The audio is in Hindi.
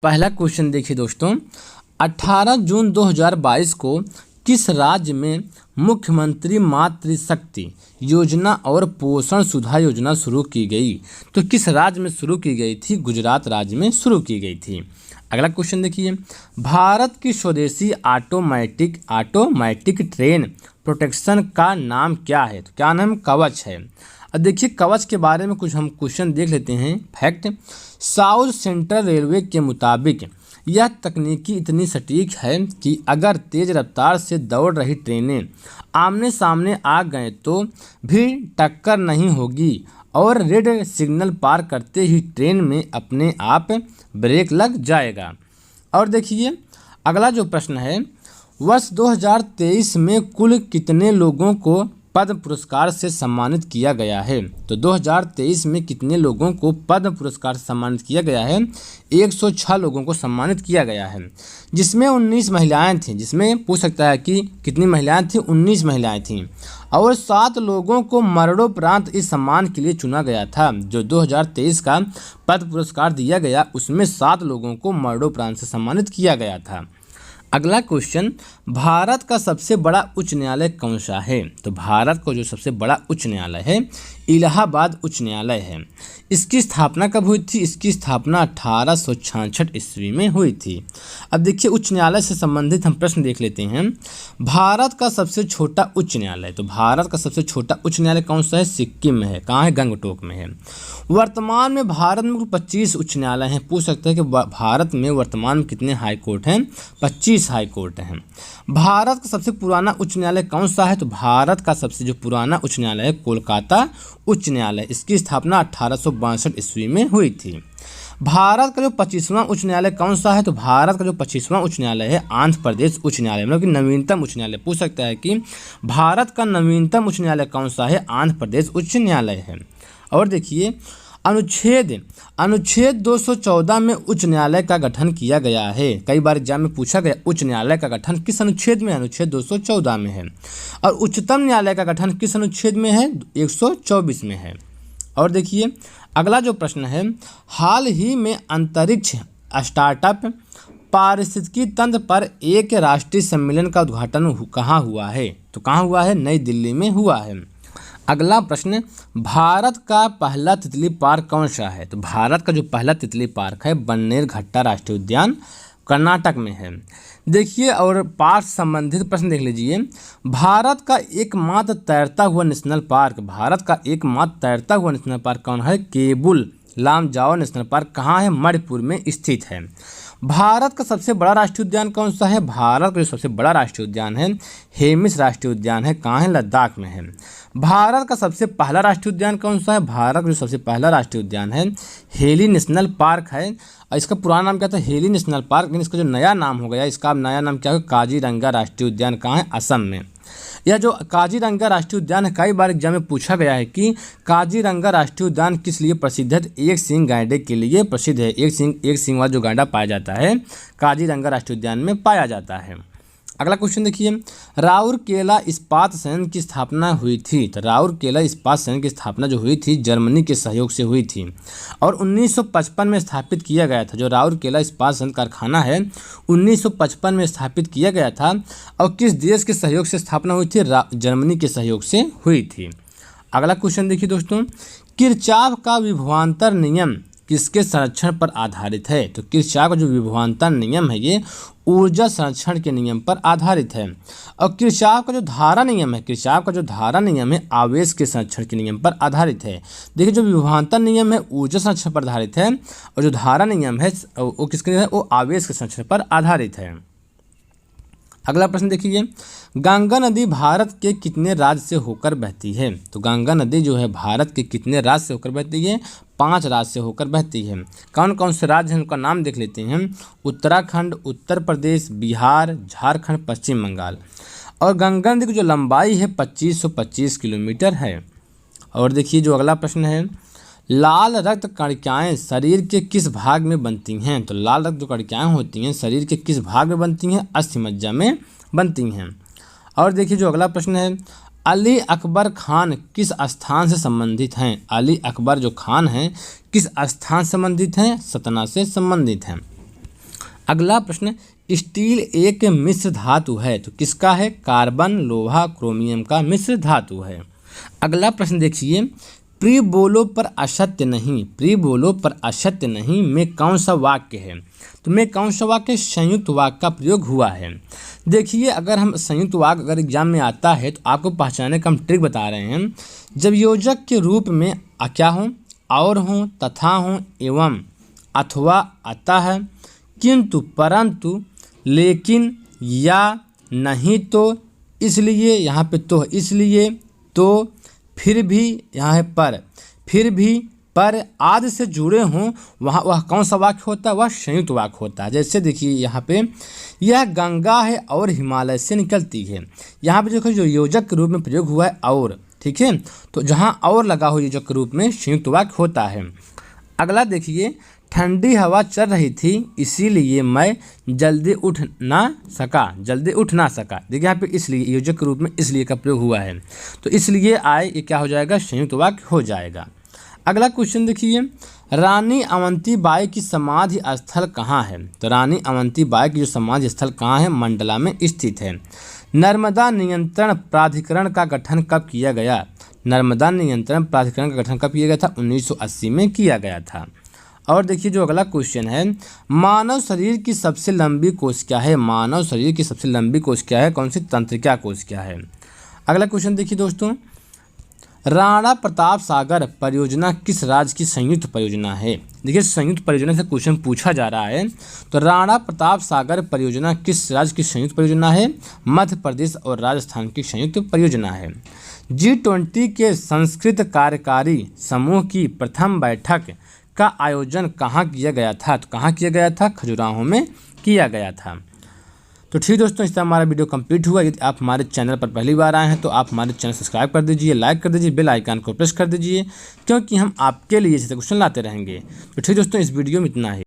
पहला क्वेश्चन देखिए दोस्तों, 18 जून 2022 को किस राज्य में मुख्यमंत्री मातृशक्ति योजना और पोषण सुधा योजना शुरू की गई? तो किस राज्य में शुरू की गई थी? गुजरात राज्य में शुरू की गई थी। अगला क्वेश्चन देखिए, भारत की स्वदेशी ऑटोमेटिक ट्रेन प्रोटेक्शन का नाम क्या है? तो क्या नाम? कवच है। अब देखिए कवच के बारे में कुछ हम क्वेश्चन देख लेते हैं। फैक्ट, साउथ सेंट्रल रेलवे के मुताबिक यह तकनीकी इतनी सटीक है कि अगर तेज़ रफ्तार से दौड़ रही ट्रेनें आमने सामने आ गए तो भी टक्कर नहीं होगी और रेड सिग्नल पार करते ही ट्रेन में अपने आप ब्रेक लग जाएगा। और देखिए अगला जो प्रश्न है, वर्ष 2023 में कुल कितने लोगों को पद्म पुरस्कार से सम्मानित किया गया है? तो 2023 में कितने लोगों को पद्म पुरस्कार से सम्मानित किया गया है? 106 लोगों को सम्मानित किया गया है, जिसमें 19 महिलाएं थीं। जिसमें पूछ सकता है कि कितनी महिलाएं थीं? 19 महिलाएं थीं। और 7 लोगों को मरणोपरांत इस सम्मान के लिए चुना गया था। जो 2023 का पद्म पुरस्कार दिया गया उसमें 7 लोगों को मरणोपरांत से सम्मानित किया गया था। अगला क्वेश्चन, भारत का सबसे बड़ा उच्च न्यायालय कौन सा है? तो भारत का जो सबसे बड़ा उच्च न्यायालय है इलाहाबाद उच्च न्यायालय है। इसकी स्थापना कब हुई थी? इसकी स्थापना 1866 ईस्वी में हुई थी। अब देखिए उच्च न्यायालय से संबंधित हम प्रश्न देख लेते हैं। भारत का सबसे छोटा उच्च न्यायालय, तो भारत का सबसे छोटा उच्च न्यायालय कौन सा है? सिक्किम में है। कहाँ है? गंगटोक में है। वर्तमान में भारत में 25 उच्च न्यायालय हैं। पूछ सकते हैं कि भारत में वर्तमान में कितने हाई कोर्ट हैं? 25 हाई कोर्ट हैं। भारत का सबसे पुराना उच्च न्यायालय कौन सा है? तो भारत का सबसे जो पुराना उच्च न्यायालय है कोलकाता उच्च न्यायालय। इसकी स्थापना 1862 ईस्वी में हुई थी। भारत का जो 25वां उच्च न्यायालय कौन सा है? तो भारत का जो 25वां उच्च न्यायालय है आंध्र प्रदेश उच्च न्यायालय, मतलब कि नवीनतम उच्च न्यायालय। पूछ सकता है कि भारत का नवीनतम उच्च न्यायालय कौन सा है? आंध्र प्रदेश उच्च न्यायालय है। और देखिए अनुच्छेद 214 में उच्च न्यायालय का गठन किया गया है। कई बार एग्जाम में पूछा गया उच्च न्यायालय का गठन किस अनुच्छेद में? अनुच्छेद 214 में है। और उच्चतम न्यायालय का गठन किस अनुच्छेद में है? 124 में है। और देखिए अगला जो प्रश्न है, हाल ही में अंतरिक्ष स्टार्टअप पारिस्थितिकी तंत्र पर एक राष्ट्रीय सम्मेलन का उद्घाटन कहाँ हुआ है? तो कहाँ हुआ है? नई दिल्ली में हुआ है। अगला प्रश्न, भारत का पहला तितली पार्क कौन सा है? तो भारत का जो पहला तितली पार्क है बन्नेरघट्टा राष्ट्रीय उद्यान कर्नाटक में है। देखिए और पार्क संबंधित प्रश्न देख लीजिए। भारत का एकमात्र तैरता हुआ नेशनल पार्क, भारत का एकमात्र तैरता हुआ नेशनल पार्क कौन है? केबुल लामजाओ नेशनल पार्क कहाँ है? मणिपुर में स्थित है। भारत का सबसे बड़ा राष्ट्रीय उद्यान कौन सा है? भारत का जो सबसे बड़ा राष्ट्रीय उद्यान है हेमिस राष्ट्रीय उद्यान है। कहाँ है? लद्दाख में है। भारत का सबसे पहला राष्ट्रीय उद्यान कौन सा है? भारत का जो सबसे पहला राष्ट्रीय उद्यान है हेली नेशनल पार्क है। इसका पुराना नाम क्या था? हेली नेशनल पार्क, लेकिन इसका जो नया नाम हो गया, इसका नया नाम क्या है? काजीरंगा राष्ट्रीय उद्यान। कहाँ है? असम में। यह जो काजीरंगा राष्ट्रीय उद्यान है, कई बार एग्जाम में पूछा गया है कि काजीरंगा राष्ट्रीय उद्यान किस लिए प्रसिद्ध है? एक सींग गैंडे के लिए प्रसिद्ध है। एक सींग वाला जो गैंडा पाया जाता है काजीरंगा राष्ट्रीय उद्यान में पाया जाता है। अगला क्वेश्चन देखिए, राउरकेला इस्पात संयंत्र की स्थापना हुई थी। तो राउरकेला इस्पात संयंत्र की स्थापना जो हुई थी जर्मनी के सहयोग से हुई थी और 1955 में स्थापित किया गया था। जो राउरकेला इस्पात संयंत्र कारखाना है 1955 में स्थापित किया गया था। और किस देश के सहयोग से स्थापना हुई थी? जर्मनी के सहयोग से हुई थी। अगला क्वेश्चन देखिए दोस्तों, किरचॉफ का विभवांतर नियम किसके संरक्षण पर आधारित है? तो किरचॉफ का जो विभवांतर नियम है ये ऊर्जा संरक्षण के नियम पर आधारित है। और किरचॉफ का जो धारा नियम है, किरचॉफ का जो धारा नियम है आवेश के संरक्षण के नियम पर आधारित है। देखिए जो विभवांतर नियम है ऊर्जा संरक्षण पर आधारित है और जो धारा नियम है वो किसके है? वो आवेश के संरक्षण पर आधारित है। अगला प्रश्न देखिए, गंगा नदी भारत के कितने राज्य से होकर बहती है? तो गंगा नदी जो है भारत के कितने राज्य से होकर बहती है? 5 राज्य से होकर बहती है। कौन कौन से राज्य हैं उनका नाम देख लेते हैं। उत्तराखंड, उत्तर प्रदेश, बिहार, झारखंड, पश्चिम बंगाल। और गंगा नदी की जो लंबाई है 2525 किलोमीटर है। और देखिए जो अगला प्रश्न है, लाल रक्त कणिकाएँ शरीर के किस भाग में बनती हैं? तो लाल रक्त जो कणिकाएँ होती हैं शरीर के किस भाग में बनती हैं? अस्थिमज्जा में बनती हैं। और देखिए जो अगला प्रश्न है, अली अकबर खान किस स्थान से संबंधित हैं? अली अकबर जो खान हैं किस स्थान से संबंधित हैं? सतना से संबंधित हैं। अगला प्रश्न, स्टील एक मिश्र धातु है, तो किसका है? कार्बन, लोहा, क्रोमियम का मिश्र धातु है। अगला प्रश्न देखिए, प्री बोलो पर असत्य नहीं, प्री बोलो पर असत्य नहीं में कौन सा वाक्य है? तो में कौन सा वाक्य? संयुक्त वाक्य का प्रयोग हुआ है। देखिए, अगर हम संयुक्त वाक्य अगर एग्जाम में आता है तो आपको पहचानने का हम ट्रिक बता रहे हैं। जब योजक के रूप में क्या हो? और हो, तथा हो, एवं, अथवा, अतः, किंतु, परंतु, लेकिन, या, नहीं तो, इसलिए, यहाँ पे तो, इसलिए, तो, फिर भी, यहाँ है पर, फिर भी, पर आदि से जुड़े हों, वह कौन सा वाक्य होता है? वह संयुक्त वाक्य होता है। जैसे देखिए यहाँ पे, यह गंगा है और हिमालय से निकलती है। यहाँ पे देखो जो योजक के रूप में प्रयोग हुआ है और, ठीक है, तो जहाँ और लगा हो योजक के रूप में संयुक्त वाक्य होता है। अगला देखिए, ठंडी हवा चल रही थी इसीलिए मैं जल्दी उठ ना सका, जल्दी उठ ना सका। देखिए यहाँ पे इसलिए योजक के रूप में इसलिए का प्रयोग हुआ है, तो इसलिए आए ये क्या हो जाएगा? संयुक्त वाक्य हो जाएगा। अगला क्वेश्चन देखिए, रानी अवंती बाई की समाधि स्थल कहाँ है? तो रानी अवंती बाई की जो समाधि स्थल कहाँ है? मंडला में स्थित है। नर्मदा नियंत्रण प्राधिकरण का गठन कब किया गया? नर्मदा नियंत्रण प्राधिकरण का गठन कब किया गया था? 1980 में किया गया था। और देखिए जो अगला क्वेश्चन है, मानव शरीर की सबसे लंबी कोशिका है? मानव शरीर की सबसे लंबी कोशिका है कौन सी? तंत्रिका कोशिका है। अगला क्वेश्चन देखिए दोस्तों, राणा प्रताप सागर परियोजना किस राज्य की संयुक्त परियोजना है? देखिए संयुक्त परियोजना से क्वेश्चन पूछा जा रहा है, तो राणा प्रताप सागर परियोजना किस राज्य की संयुक्त परियोजना है? मध्य प्रदेश और राजस्थान की संयुक्त परियोजना है। G20 के संस्कृत कार्यकारी समूह की प्रथम बैठक का आयोजन कहाँ किया गया था? तो कहाँ किया गया था? खजुराहो में किया गया था। तो ठीक दोस्तों, इस तरह हमारा वीडियो कंप्लीट हुआ। यदि आप हमारे चैनल पर पहली बार आए हैं तो आप हमारे चैनल सब्सक्राइब कर दीजिए, लाइक कर दीजिए, बेल आइकन को प्रेस कर दीजिए, क्योंकि हम आपके लिए ऐसे क्वेश्चन लाते रहेंगे। तो ठीक दोस्तों, इस वीडियो में इतना ही।